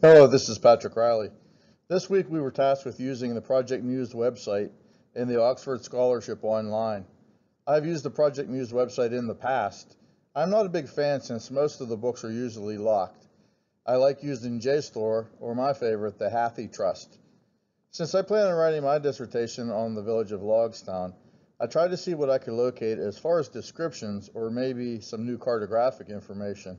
Hello, this is Patrick Riley. This week we were tasked with using the Project Muse website in the Oxford Scholarship Online. I've used the Project Muse website in the past. I'm not a big fan since most of the books are usually locked. I like using JSTOR, or my favorite, the Hathi Trust. Since I plan on writing my dissertation on the village of Logstown, I tried to see what I could locate as far as descriptions or maybe some new cartographic information.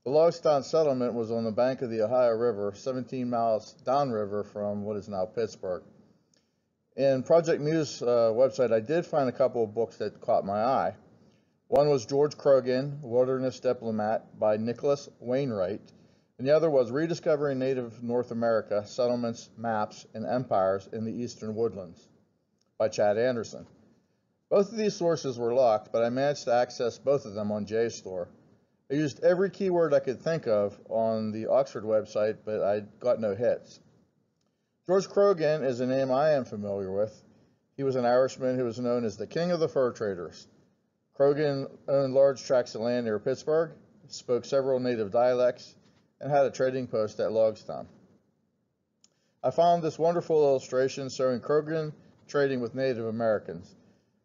The Logstown settlement was on the bank of the Ohio River, 17 miles downriver from what is now Pittsburgh. In Project Muse website, I did find a couple of books that caught my eye. One was George Krogan, Wilderness Diplomat by Nicholas Wainwright, and the other was Rediscovering Native North America, Settlements, Maps, and Empires in the Eastern Woodlands by Chad Anderson. Both of these sources were locked, but I managed to access both of them on JSTOR. I used every keyword I could think of on the Oxford website, but I got no hits. George Krogan is a name I am familiar with. He was an Irishman who was known as the King of the Fur Traders. Krogan owned large tracts of land near Pittsburgh, spoke several native dialects, and had a trading post at Logstown. I found this wonderful illustration showing Krogan trading with Native Americans.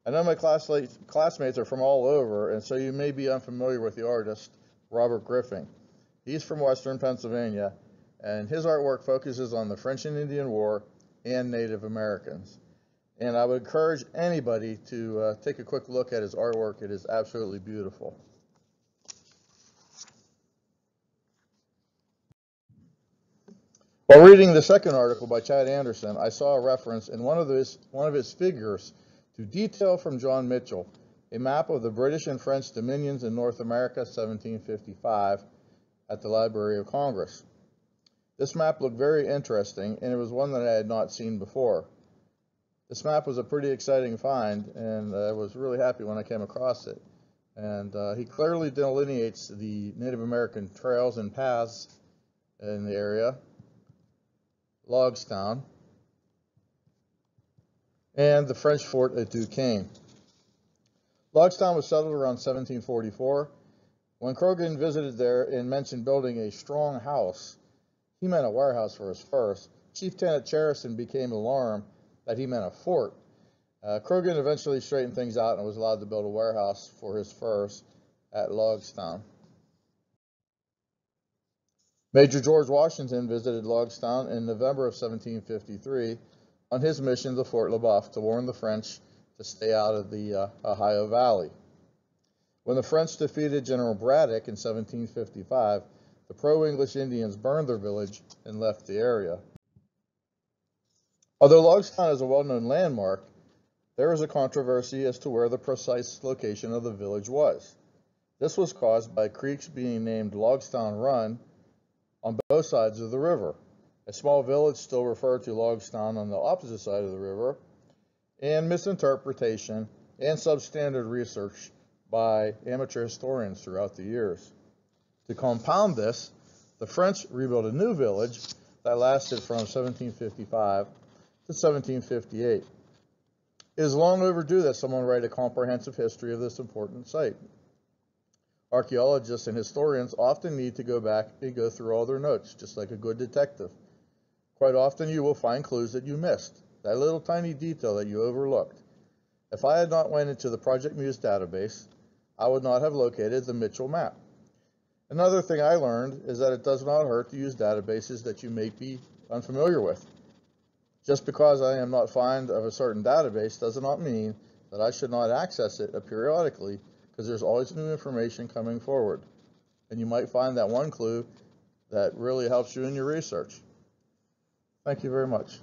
I know my classmates are from all over, and so you may be unfamiliar with the artist, Robert Griffin. He's from Western Pennsylvania, and his artwork focuses on the French and Indian War and Native Americans. And I would encourage anybody to take a quick look at his artwork. It is absolutely beautiful. While reading the second article by Chad Anderson, I saw a reference in one of his figures to Detail from John Mitchell, a map of the British and French dominions in North America, 1755, at the Library of Congress. This map looked very interesting, and it was one that I had not seen before. This map was a pretty exciting find, and I was really happy when I came across it. And he clearly delineates the Native American trails and paths in the area, Logstown, and the French fort at Duquesne. Logstown was settled around 1744. When Krogan visited there and mentioned building a strong house, he meant a warehouse for his furs. Chief Tenant Cherison became alarmed that he meant a fort. Krogan eventually straightened things out and was allowed to build a warehouse for his furs at Logstown. Major George Washington visited Logstown in November of 1753 on his mission to Fort Le Boeuf to warn the French to stay out of the Ohio Valley. When the French defeated General Braddock in 1755, the pro-English Indians burned their village and left the area. Although Logstown is a well-known landmark, there is a controversy as to where the precise location of the village was. This was caused by creeks being named Logstown Run on both sides of the river. A small village still referred to Logstown on the opposite side of the river, and misinterpretation and substandard research by amateur historians throughout the years. To compound this, the French rebuilt a new village that lasted from 1755 to 1758. It is long overdue that someone write a comprehensive history of this important site. Archaeologists and historians often need to go back and go through all their notes, just like a good detective. Quite often you will find clues that you missed, that little tiny detail that you overlooked. If I had not went into the Project Muse database, I would not have located the Mitchell map. Another thing I learned is that it does not hurt to use databases that you may be unfamiliar with. Just because I am not fond of a certain database does not mean that I should not access it periodically, because there's always new information coming forward. And you might find that one clue that really helps you in your research. Thank you very much.